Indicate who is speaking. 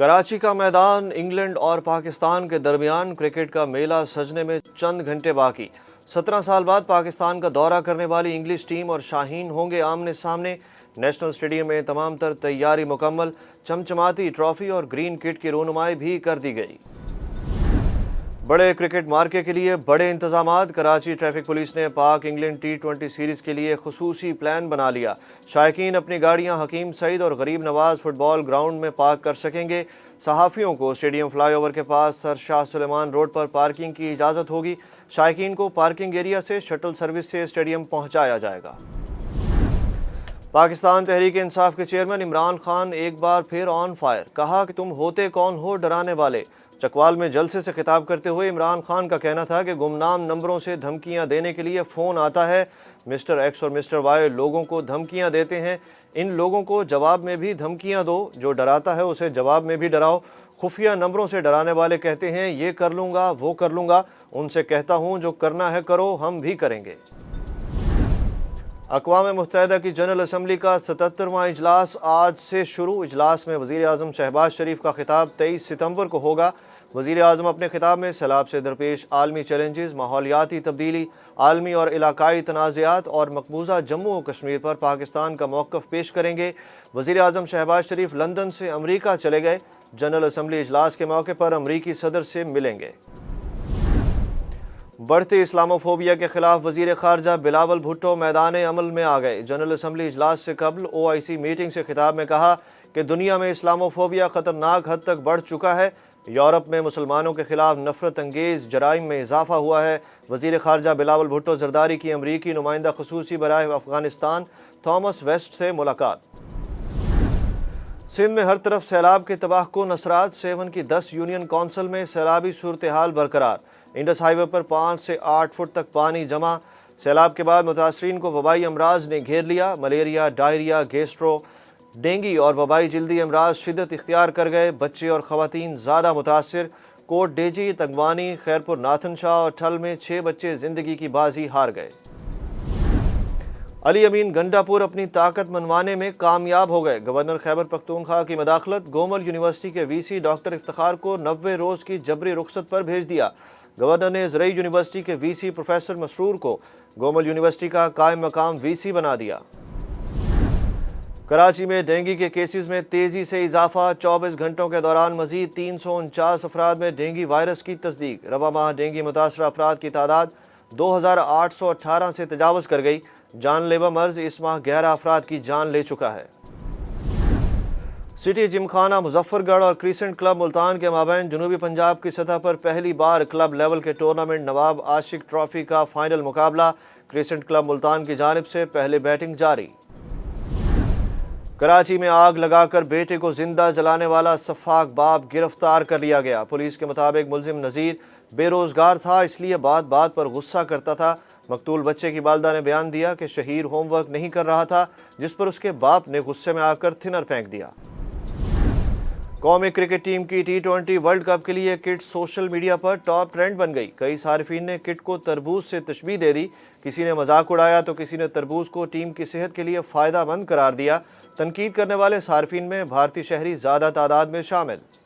Speaker 1: کراچی کا میدان انگلینڈ اور پاکستان کے درمیان کرکٹ کا میلہ سجنے میں چند گھنٹے باقی۔ 17 سال بعد پاکستان کا دورہ کرنے والی انگلش ٹیم اور شاہین ہوں گے آمنے سامنے۔ نیشنل سٹیڈیم میں تمام تر تیاری مکمل، چمچماتی ٹرافی اور گرین کٹ کی رونمائی بھی کر دی گئی۔ بڑے کرکٹ مارکے کے لیے بڑے انتظامات۔ کراچی ٹریفک پولیس نے پاک انگلینڈ ٹی20 سیریز کے لیے خصوصی پلان بنا لیا۔ شائقین اپنی گاڑیاں حکیم سعید اور غریب نواز فٹ بال گراؤنڈ میں پارک کر سکیں گے۔ صحافیوں کو اسٹیڈیم فلائی اوور کے پاس سر شاہ سلیمان روڈ پر پارکنگ کی اجازت ہوگی۔ شائقین کو پارکنگ ایریا سے شٹل سروس سے اسٹیڈیم پہنچایا جائے گا۔ پاکستان تحریک انصاف کے چیئرمین عمران خان ایک بار پھر آن فائر، کہا کہ تم ہوتے کون ہو ڈرانے والے۔ چکوال میں جلسے سے خطاب کرتے ہوئے عمران خان کا کہنا تھا کہ گمنام نمبروں سے دھمکیاں دینے کے لیے فون آتا ہے۔ مسٹر ایکس اور مسٹر وائی لوگوں کو دھمکیاں دیتے ہیں، ان لوگوں کو جواب میں بھی دھمکیاں دو۔ جو ڈراتا ہے اسے جواب میں بھی ڈراؤ۔ خفیہ نمبروں سے ڈرانے والے کہتے ہیں یہ کر لوں گا وہ کر لوں گا، ان سے کہتا ہوں جو کرنا ہے کرو، ہم بھی کریں گے۔ اقوام متحدہ کی جنرل اسمبلی کا 77واں اجلاس آج سے شروع۔ اجلاس میں وزیر اعظم شہباز شریف کا خطاب 23 ستمبر کو ہوگا۔ وزیر اعظم اپنے خطاب میں سیلاب سے درپیش عالمی چیلنجز، ماحولیاتی تبدیلی، عالمی اور علاقائی تنازعات اور مقبوضہ جموں و کشمیر پر پاکستان کا موقف پیش کریں گے۔ وزیر اعظم شہباز شریف لندن سے امریکہ چلے گئے۔ جنرل اسمبلی اجلاس کے موقع پر امریکی صدر سے ملیں گے۔ بڑھتے اسلاموفوبیا کے خلاف وزیر خارجہ بلاول بھٹو میدان عمل میں آ گئے۔ جنرل اسمبلی اجلاس سے قبل OIC میٹنگ سے خطاب میں کہا کہ دنیا میں اسلاموفوبیا خطرناک حد تک بڑھ چکا ہے۔ یورپ میں مسلمانوں کے خلاف نفرت انگیز جرائم میں اضافہ ہوا ہے۔ وزیر خارجہ بلاول بھٹو زرداری کی امریکی نمائندہ خصوصی برائے افغانستان تھامس ویسٹ سے ملاقات۔ سندھ میں ہر طرف سیلاب کے تباہ کن اثرات۔ 7 کی 10 یونین کونسل میں سیلابی صورتحال برقرار۔ انڈس ہائی وے پر 5 سے 8 فٹ تک پانی جمع۔ سیلاب کے بعد متاثرین کو وبائی امراض نے گھیر لیا۔ ملیریا، ڈائریا، گیسٹرو، ڈینگی اور وبائی جلدی امراض شدت اختیار کر گئے۔ بچے اور خواتین زیادہ متاثر۔ کوٹ ڈیجی، تنگوانی، خیرپور ناتھن شاہ اور ٹھل میں 6 بچے زندگی کی بازی ہار گئے۔ علی امین گنڈا پور اپنی طاقت منوانے میں کامیاب ہو گئے۔ گورنر خیبر پختونخوا کی مداخلت۔ گومل یونیورسٹی کے VC ڈاکٹر افتخار کو 90 روز کی جبری رخصت پر بھیج دیا۔ گورنر نے زرعی یونیورسٹی کے VC پروفیسر مسرور کو گومل یونیورسٹی کا قائم مقام VC بنا دیا۔ کراچی میں ڈینگی کے کیسز میں تیزی سے اضافہ۔ 24 گھنٹوں کے دوران مزید 349 افراد میں ڈینگی وائرس کی تصدیق۔ رواں ماہ ڈینگی متاثرہ افراد کی تعداد 2818 سے تجاوز کر گئی۔ جان لیوا مرض اس ماہ 11 افراد کی جان لے چکا ہے۔ سٹی جم خانہ مظفر گڑھ اور کریسنٹ کلب ملتان کے مابین جنوبی پنجاب کی سطح پر پہلی بار کلب لیول کے ٹورنامنٹ نواب عاشق ٹرافی کا فائنل مقابلہ۔ کریسنٹ کلب ملتان کی جانب سے پہلے بیٹنگ جاری۔ کراچی میں آگ لگا کر بیٹے کو زندہ جلانے والا سفاک باپ گرفتار کر لیا گیا۔ پولیس کے مطابق ملزم نذیر بے روزگار تھا، اس لیے بات بات پر غصہ کرتا تھا۔ مقتول بچے کی والدہ نے بیان دیا کہ شہیر ہوم ورک نہیں کر رہا تھا، جس پر اس کے باپ نے غصے میں آ کر تھنر پھینک دیا۔ قومی کرکٹ ٹیم کی T20 ورلڈ کپ کے لیے کٹ سوشل میڈیا پر ٹاپ ٹرینڈ بن گئی۔ کئی صارفین نے کٹ کو تربوز سے تشبیہ دے دی۔ کسی نے مذاق اڑایا تو کسی نے تربوز کو ٹیم کی صحت کے لیے فائدہ مند قرار دیا۔ تنقید کرنے والے صارفین میں بھارتی شہری زیادہ تعداد میں شامل۔